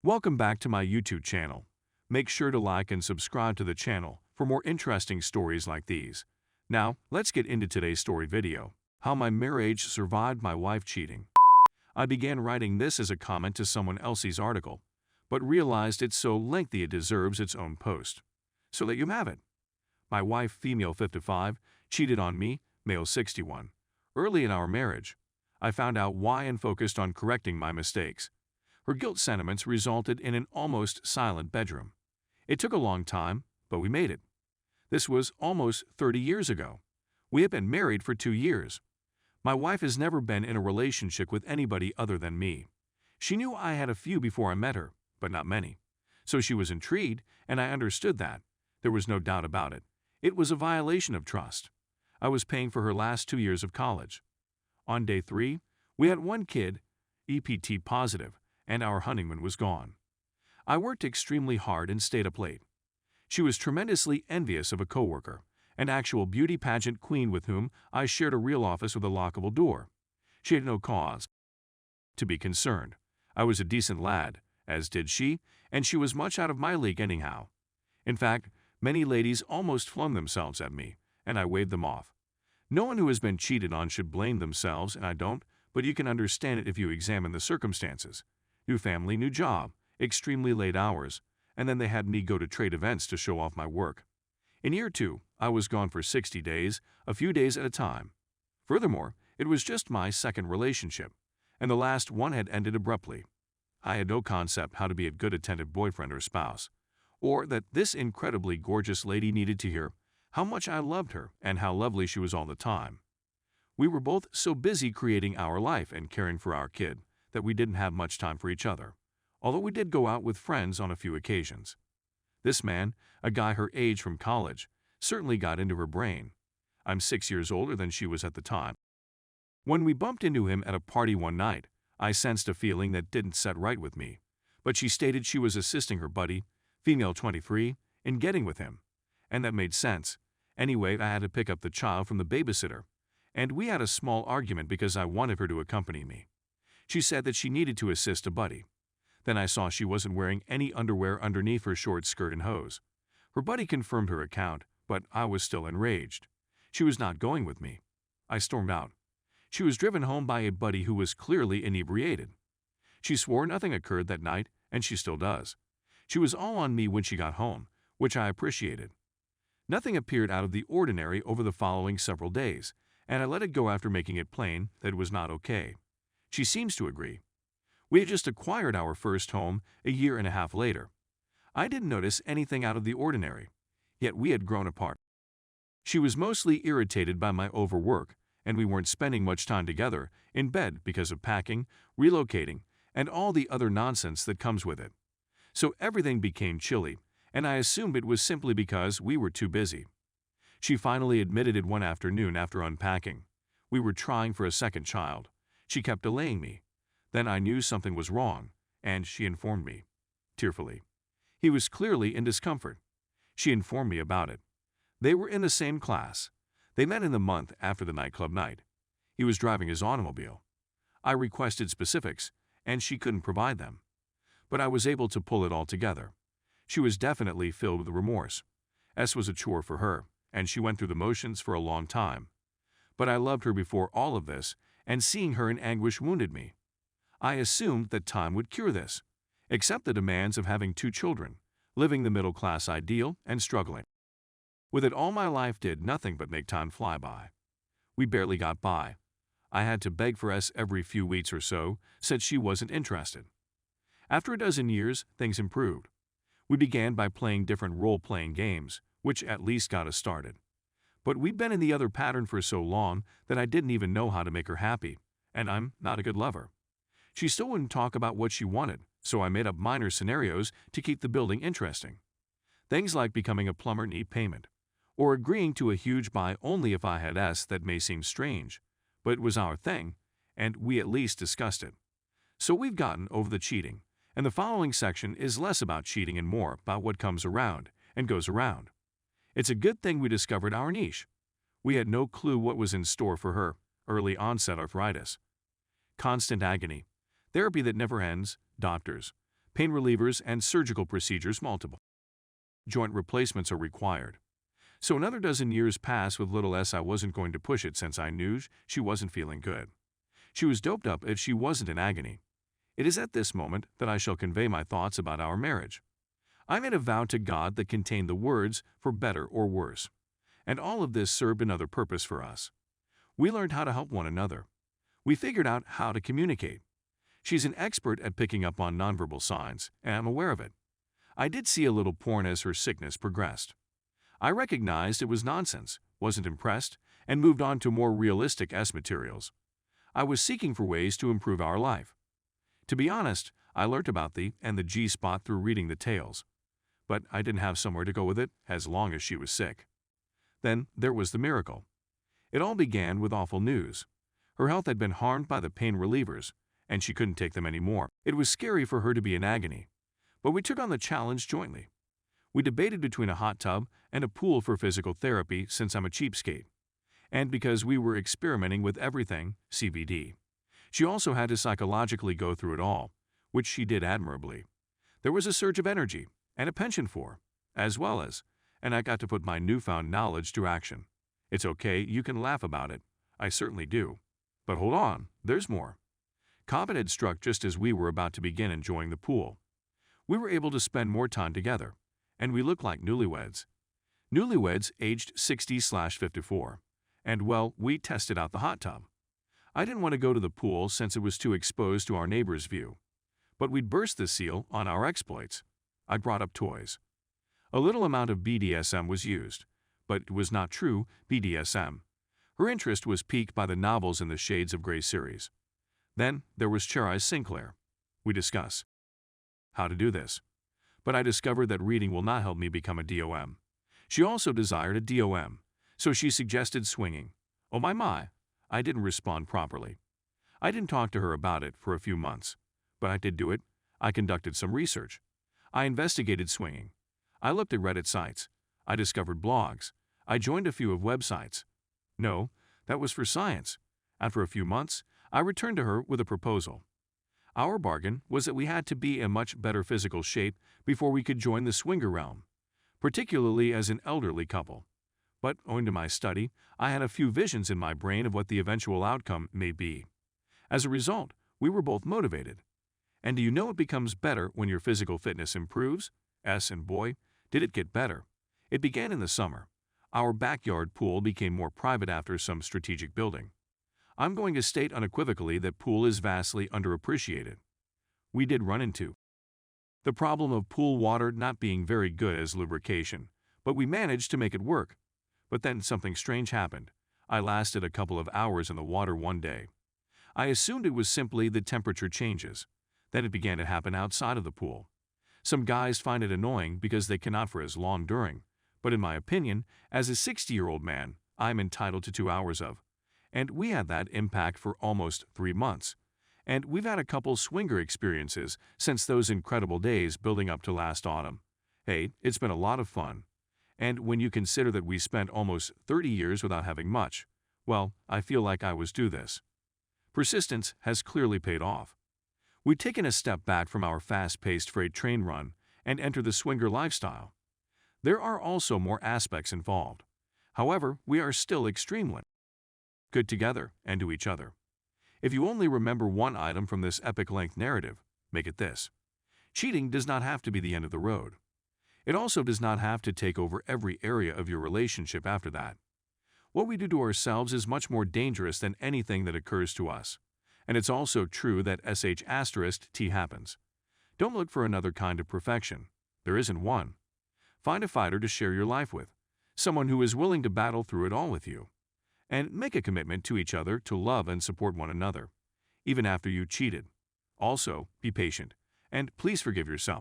Welcome back to my YouTube channel. Make sure to like and subscribe to the channel for more interesting stories like these. Now, let's get into today's story video. How my marriage survived my wife cheating. I began writing this as a comment to someone else's article, but realized it's so lengthy it deserves its own post. So that you have it. My wife, female 55, cheated on me, male 61. Early in our marriage, I found out why and focused on correcting my mistakes. Her guilt sentiments resulted in an almost silent bedroom. It took a long time, but we made it. This was almost 30 years ago. We have been married for 2 years. My wife has never been in a relationship with anybody other than me. She knew I had a few before I met her, but not many. So she was intrigued, and I understood that. There was no doubt about it. It was a violation of trust. I was paying for her last 2 years of college. On day 3, we had 1 kid, EPT positive, and our honeymoon was gone. I worked extremely hard and stayed up late. She was tremendously envious of a coworker, an actual beauty pageant queen with whom I shared a real office with a lockable door. She had no cause to be concerned. I was a decent lad, as did she, and she was much out of my league anyhow. In fact, many ladies almost flung themselves at me, and I waved them off. No one who has been cheated on should blame themselves, and I don't, but you can understand it if you examine the circumstances. New family, new job, extremely late hours, and then they had me go to trade events to show off my work. In year 2, I was gone for 60 days, a few days at a time. Furthermore, it was just my second relationship, and the last one had ended abruptly. I had no concept how to be a good attentive boyfriend or spouse, or that this incredibly gorgeous lady needed to hear how much I loved her and how lovely she was all the time. We were both so busy creating our life and caring for our kid that we didn't have much time for each other, although we did go out with friends on a few occasions. This man, a guy her age from college, certainly got into her brain. I'm 6 years older than she was at the time. When we bumped into him at a party one night, I sensed a feeling that didn't set right with me, but she stated she was assisting her buddy, female 23, in getting with him, and that made sense. Anyway, I had to pick up the child from the babysitter, and we had a small argument because I wanted her to accompany me. She said that she needed to assist a buddy. Then I saw she wasn't wearing any underwear underneath her short skirt and hose. Her buddy confirmed her account, but I was still enraged. She was not going with me. I stormed out. She was driven home by a buddy who was clearly inebriated. She swore nothing occurred that night, and she still does. She was all on me when she got home, which I appreciated. Nothing appeared out of the ordinary over the following several days, and I let it go after making it plain that it was not okay. She seems to agree. We had just acquired our first home a year and a half later. I didn't notice anything out of the ordinary, yet we had grown apart. She was mostly irritated by my overwork, and we weren't spending much time together in bed because of packing, relocating, and all the other nonsense that comes with it. So everything became chilly, and I assumed it was simply because we were too busy. She finally admitted it one afternoon after unpacking. We were trying for a second child. She kept delaying me. Then I knew something was wrong, and she informed me, tearfully. He was clearly in discomfort. She informed me about it. They were in the same class. They met in the month after the nightclub night. He was driving his automobile. I requested specifics, and she couldn't provide them. But I was able to pull it all together. She was definitely filled with remorse. S was a chore for her, and she went through the motions for a long time. But I loved her before all of this, and seeing her in anguish wounded me. I assumed that time would cure this, accept the demands of having 2 children, living the middle-class ideal, and struggling. With it all, my life did nothing but make time fly by. We barely got by. I had to beg for S every few weeks or so, said she wasn't interested. After a dozen years, things improved. We began by playing different role-playing games, which at least got us started. But we'd been in the other pattern for so long that I didn't even know how to make her happy, and I'm not a good lover. She still wouldn't talk about what she wanted, so I made up minor scenarios to keep the building interesting. Things like becoming a plumber need payment, or agreeing to a huge buy only if I had S that may seem strange, but it was our thing, and we at least discussed it. So we've gotten over the cheating, and the following section is less about cheating and more about what comes around and goes around. It's a good thing we discovered our niche. We had no clue what was in store for her, early onset arthritis, constant agony, therapy that never ends, doctors, pain relievers and surgical procedures multiple. Joint replacements are required. So another dozen years passed with little S. I wasn't going to push it since I knew she wasn't feeling good. She was doped up if she wasn't in agony. It is at this moment that I shall convey my thoughts about our marriage. I made a vow to God that contained the words for better or worse. And all of this served another purpose for us. We learned how to help one another. We figured out how to communicate. She's an expert at picking up on nonverbal signs, and I'm aware of it. I did see a little porn as her sickness progressed. I recognized it was nonsense, wasn't impressed, and moved on to more realistic S materials. I was seeking for ways to improve our life. To be honest, I learnt about the and the G-spot through reading the tales. But I didn't have somewhere to go with it as long as she was sick. Then there was the miracle. It all began with awful news. Her health had been harmed by the pain relievers, and she couldn't take them anymore. It was scary for her to be in agony, but we took on the challenge jointly. We debated between a hot tub and a pool for physical therapy since I'm a cheapskate, and because we were experimenting with everything, CBD. She also had to psychologically go through it all, which she did admirably. There was a surge of energy and a penchant for, as well as, and I got to put my newfound knowledge to action. It's okay, you can laugh about it. I certainly do. But hold on, there's more. COVID had struck just as we were about to begin enjoying the pool. We were able to spend more time together, and we looked like newlyweds. Newlyweds aged 60/54. And well, we tested out the hot tub. I didn't want to go to the pool since it was too exposed to our neighbor's view. But we'd burst the seal on our exploits. I brought up toys. A little amount of BDSM was used, but it was not true BDSM. Her interest was piqued by the novels in the Shades of Grey series. Then there was Cherise Sinclair. We discuss how to do this. But I discovered that reading will not help me become a DOM. She also desired a DOM, so she suggested swinging. Oh my, I didn't respond properly. I didn't talk to her about it for a few months, but I did do it. I conducted some research. I investigated swinging. I looked at Reddit sites. I discovered blogs. I joined a few of websites. No, that was for science. After a few months, I returned to her with a proposal. Our bargain was that we had to be in much better physical shape before we could join the swinger realm, particularly as an elderly couple. But owing to my study, I had a few visions in my brain of what the eventual outcome may be. As a result, we were both motivated. And do you know it becomes better when your physical fitness improves? And boy, did it get better. It began in the summer. Our backyard pool became more private after some strategic building. I'm going to state unequivocally that pool is vastly underappreciated. We did run into the problem of pool water not being very good as lubrication, but we managed to make it work. But then something strange happened. I lasted a couple of hours in the water one day. I assumed it was simply the temperature changes. Then it began to happen outside of the pool. Some guys find it annoying because they cannot for as long during, but in my opinion, as a 60-year-old man, I'm entitled to 2 hours of. And we had that impact for almost 3 months. And we've had a couple swinger experiences since those incredible days building up to last autumn. Hey, it's been a lot of fun. And when you consider that we spent almost 30 years without having much, well, I feel like I was due this. Persistence has clearly paid off. We've taken a step back from our fast-paced freight train run and entered the swinger lifestyle. There are also more aspects involved. However, we are still extremely good together and to each other. If you only remember one item from this epic-length narrative, make it this. Cheating does not have to be the end of the road. It also does not have to take over every area of your relationship after that. What we do to ourselves is much more dangerous than anything that occurs to us. And it's also true that sh*t happens. Don't look for another kind of perfection. There isn't one. Find a fighter to share your life with, someone who is willing to battle through it all with you. And make a commitment to each other to love and support one another, even after you cheated. Also, be patient, and please forgive yourself.